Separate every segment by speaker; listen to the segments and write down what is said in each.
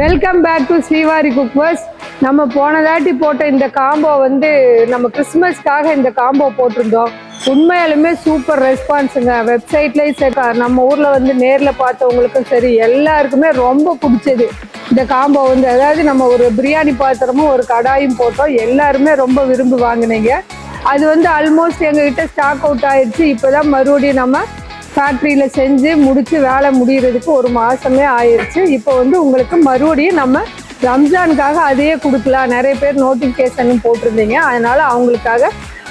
Speaker 1: Welcome back to Srivari cookwares. நம்ம போனதாட்டி போட்ட இந்த காம்போ வந்து நம்ம கிறிஸ்மஸ்க்காக இந்த காம்போ போட்டிருந்தோம். உண்மையாலுமே சூப்பர் ரெஸ்பான்ஸுங்க. வெப்சைட்லேயும் சரி, நம்ம ஊரில் வந்து நேரில் பார்த்தவங்களுக்கும் சரி, எல்லாருக்குமே ரொம்ப பிடிச்சது இந்த காம்போ வந்து. அதாவது நம்ம ஒரு பிரியாணி பாத்திரமும் ஒரு கடாயும் போட்டோம், எல்லாருமே ரொம்ப விரும்பி வாங்கினீங்க. அது வந்து ஆல்மோஸ்ட் எங்ககிட்ட ஸ்டாக் அவுட் ஆயிடுச்சு. இப்போ தான் மறுபடியும் நம்ம ஃபேக்ட்ரியில் செஞ்சு முடித்து வேலை முடிகிறதுக்கு ஒரு மாதமே ஆயிடுச்சு. இப்போ வந்து உங்களுக்கு மறுபடியும் நம்ம ரம்ஜானுக்காக அதையே கொடுக்கலாம். நிறைய பேர் நோட்டிஃபிகேஷனும் போட்டிருந்தீங்க, அதனால் அவங்களுக்காக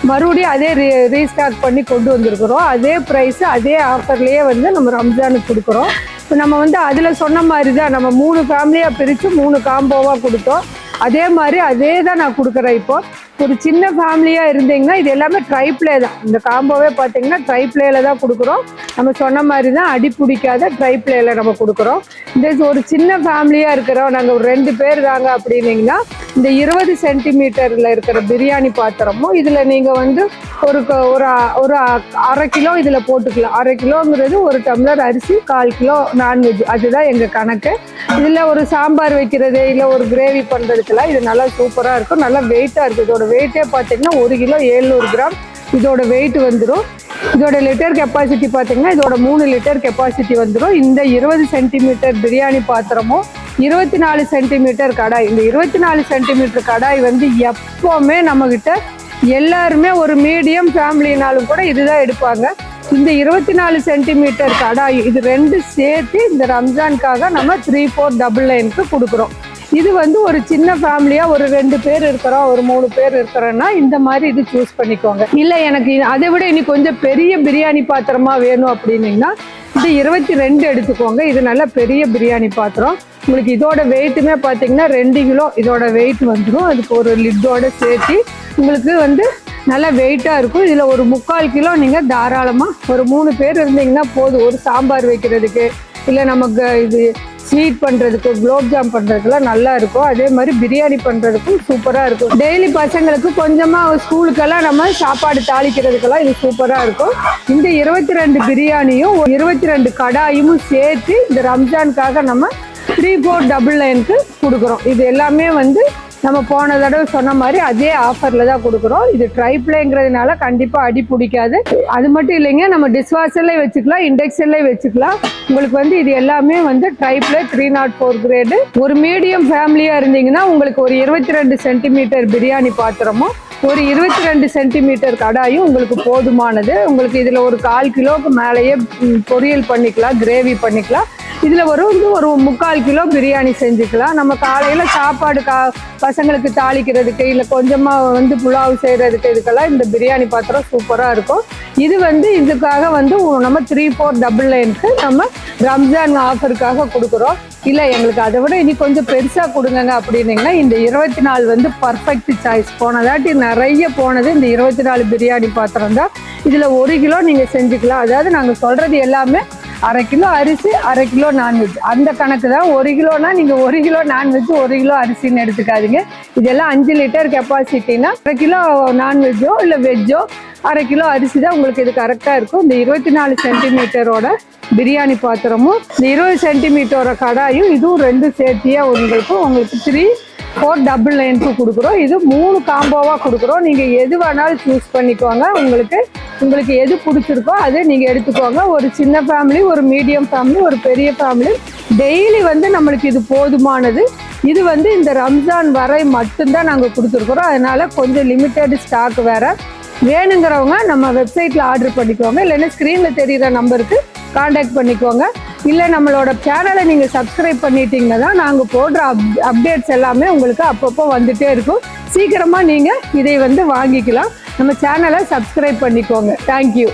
Speaker 1: மறுபடியும் அதே ரீஸ்டாக் பண்ணி கொண்டு வந்திருக்கிறோம். அதே ப்ரைஸு அதே ஆஃபர்லேயே வந்து நம்ம ரம்ஜானுக்கு கொடுக்குறோம். இப்போ நம்ம வந்து அதில் சொன்ன மாதிரி தான் நம்ம 3 ஃபேமிலியாக பிரித்து 3 காம்போவாக கொடுத்தோம். அதே மாதிரி அதே தான் நான் கொடுக்குறேன். இப்போ ஒரு சின்ன ஃபேமிலியாக இருந்தீங்கன்னா இது எல்லாமே ட்ரைப்ளே தான். இந்த காம்போவே பார்த்தீங்கன்னா ட்ரைப்ளேல தான் கொடுக்குறோம். நம்ம சொன்ன மாதிரி தான் அடி பிடிக்காத ட்ரைப்ளேல நம்ம கொடுக்குறோம். இந்த ஒரு சின்ன ஃபேமிலியாக இருக்கிறோம், நாங்கள் ஒரு 2 பேர் தாங்க அப்படின்னீங்கன்னா இந்த 20 சென்டிமீட்டரில் இருக்கிற பிரியாணி பாத்திரமும் இதில் நீங்கள் வந்து ஒரு ஒரு 1/2 கிலோ இதில் போட்டுக்கலாம். 1/2 கிலோங்கிறது ஒரு டம்ளர் அரிசி, 1/4 கிலோ நான்வெஜ், அதுதான் எங்கள் கணக்கு. இதில் ஒரு சாம்பார் வைக்கிறது இல்லை ஒரு கிரேவி பண்ணுறதுக்கெல்லாம் இது நல்லா சூப்பராக இருக்கும். நல்லா வெயிட்டாக இருக்குது. இதோட வெயிட்டே பார்த்தீங்கன்னா 1 கிலோ 700 கிராம் இதோட வெயிட் வந்துடும். இதோட லிட்டர் கெப்பாசிட்டி பார்த்தீங்கன்னா இதோட 3 லிட்டர் கெப்பாசிட்டி வந்துடும். இந்த 20 சென்டிமீட்டர் பிரியாணி பாத்திரமும் 24 சென்டிமீட்டர் கடாய். இந்த 24 சென்டிமீட்டர் கடாய் வந்து எப்போவுமே நம்மக்கிட்ட எல்லாருமே ஒரு மீடியம் ஃபேமிலினாலும் கூட இதுதான் எடுப்பாங்க. இந்த 24 சென்டிமீட்டர் கடாய் இது 2 சேர்த்து இந்த ரம்ஜானுக்காக நம்ம 3499க்கு கொடுக்குறோம். இது வந்து ஒரு சின்ன ஃபேமிலியாக ஒரு 2 பேர் இருக்கிறோம், ஒரு 3 பேர் இருக்கிறோன்னா இந்த மாதிரி இது சூஸ் பண்ணிக்கோங்க. இல்லை எனக்கு அதை விட இனி கொஞ்சம் பெரிய பிரியாணி பாத்திரமாக வேணும் அப்படின்னீங்கன்னா இது 22 எடுத்துக்கோங்க. இது நல்ல பெரிய பிரியாணி பாத்திரம். உங்களுக்கு இதோட வெயிட்டுமே பார்த்தீங்கன்னா 2 கிலோ இதோட வெயிட் வந்துடும். அதுக்கு ஒரு லிட்டோட சேர்த்து உங்களுக்கு வந்து நல்லா வெயிட்டாக இருக்கும். இதில் ஒரு 3/4 கிலோ நீங்கள் தாராளமாக ஒரு 3 பேர் இருந்தீங்கன்னா போதும். ஒரு சாம்பார் வைக்கிறதுக்கு இல்லை நமக்கு இது ஸ்வீட் பண்ணுறதுக்கு, குலோப்ஜாம் பண்ணுறதுக்குலாம் நல்லா இருக்கும். அதே மாதிரி பிரியாணி பண்ணுறதுக்கும் சூப்பராக இருக்கும். டெய்லி பசங்களுக்கு கொஞ்சமாக ஸ்கூலுக்கெல்லாம் நம்ம சாப்பாடு தாளிக்கிறதுக்கெல்லாம் இது சூப்பராக இருக்கும். இந்த 22 பிரியாணியும் 22 கடாயும் சேர்த்து இந்த ரம்ஜானுக்காக நம்ம 3499க்கு கொடுக்குறோம். இது எல்லாமே வந்து நம்ம போன தடவை சொன்ன மாதிரி அதே ஆஃபரில் தான் கொடுக்குறோம். இது ட்ரைப்ளேங்கிறதுனால கண்டிப்பாக அடி பிடிக்காது. அது மட்டும் இல்லைங்க, நம்ம டிஷ்வாஷர்லேயே வச்சுக்கலாம், இண்டக்ஷன்லேயே வச்சுக்கலாம். உங்களுக்கு வந்து இது எல்லாமே வந்து ட்ரைப்ளே 304 கிரேடு. ஒரு மீடியம் ஃபேமிலியாக இருந்தீங்கன்னா உங்களுக்கு ஒரு 22 சென்டிமீட்டர் பிரியாணி பாத்திரமும் ஒரு 22 சென்டிமீட்டர் கடாயும் உங்களுக்கு போதுமானது. உங்களுக்கு இதில் ஒரு 1/4 கிலோவுக்கு மேலேயே பொரியல் பண்ணிக்கலாம், கிரேவி பண்ணிக்கலாம். இதில் ஒரு 3/4 கிலோ பிரியாணி செஞ்சுக்கலாம். நம்ம காலையில் சாப்பாடு பசங்களுக்கு தாளிக்கிறதுக்கு இல்லை கொஞ்சமாக வந்து புலாவ் செய்கிறதுக்கு இதுக்கெல்லாம் இந்த பிரியாணி பாத்திரம் சூப்பராக இருக்கும். இது வந்து இதுக்காக வந்து நம்ம 3499க்கு நம்ம ரம்ஜான் ஆஃபருக்காக கொடுக்குறோம். இல்லை எங்களுக்கு அதை விட இனி கொஞ்சம் பெருசாக கொடுங்க அப்படின்னீங்கன்னா இந்த 24 வந்து பர்ஃபெக்ட் சாய்ஸ். போனதாட்டி நிறைய போனது இந்த 24 பிரியாணி பாத்திரம் தான். இதில் 1 கிலோ நீங்கள் செஞ்சுக்கலாம். அதாவது நாங்கள் சொல்கிறது எல்லாமே 1/2 கிலோ அரிசி, 1/2 கிலோ நான்வெஜ், அந்த கணக்கு தான். 1 கிலோனா நீங்கள் 1 கிலோ நான்வெஜ் 1 கிலோ அரிசின்னு எடுத்துக்காதீங்க. இதெல்லாம் 5 லிட்டர் கெப்பாசிட்டினா 1/2 கிலோ நான்வெஜ்ஜோ இல்லை வெஜ்ஜோ 1/2 கிலோ அரிசி தான் உங்களுக்கு இது கரெக்டாக இருக்கும். இந்த 24 சென்டிமீட்டரோட பிரியாணி பாத்திரமும் இந்த 20 சென்டிமீட்டரோட கடாயும் இதுவும் 2 சேர்த்தியாக உங்களுக்கு 3499க்கு கொடுக்குறோம். இது 3 காம்போவாக கொடுக்குறோம். நீங்கள் எது வேணாலும் சூஸ் பண்ணிக்கோங்க. உங்களுக்கு எது பிடிச்சிருக்கோ அதை நீங்கள் எடுத்துக்கோங்க. ஒரு சின்ன ஃபேமிலி, ஒரு மீடியம் ஃபேமிலி, ஒரு பெரிய ஃபேமிலி டெய்லி வந்து நம்மளுக்கு இது போதுமானது. இது வந்து இந்த ரம்ஜான் வரை மட்டும்தான் நாங்கள் கொடுத்துருக்குறோம். அதனால் கொஞ்சம் லிமிட்டட் ஸ்டாக் வேறு. வேணுங்கிறவங்க நம்ம வெப்சைட்டில் ஆர்டர் பண்ணிக்கோங்க, இல்லைன்னா ஸ்க்ரீனில் தெரிகிற நம்பருக்கு காண்டாக்ட் பண்ணிக்கோங்க. இல்லை நம்மளோட சேனலை நீங்கள் சப்ஸ்கிரைப் பண்ணிட்டீங்கன்னா தான் நாங்கள் போடுற அப்டேட்ஸ் எல்லாமே உங்களுக்கு அப்பப்போ வந்துகிட்டே இருக்கும். சீக்கிரமாக நீங்கள் இதை வந்து வாங்கிக்கலாம். நம்ம சேனலை சப்ஸ்கிரைப் பண்ணிக்கோங்க. தேங்க்யூ.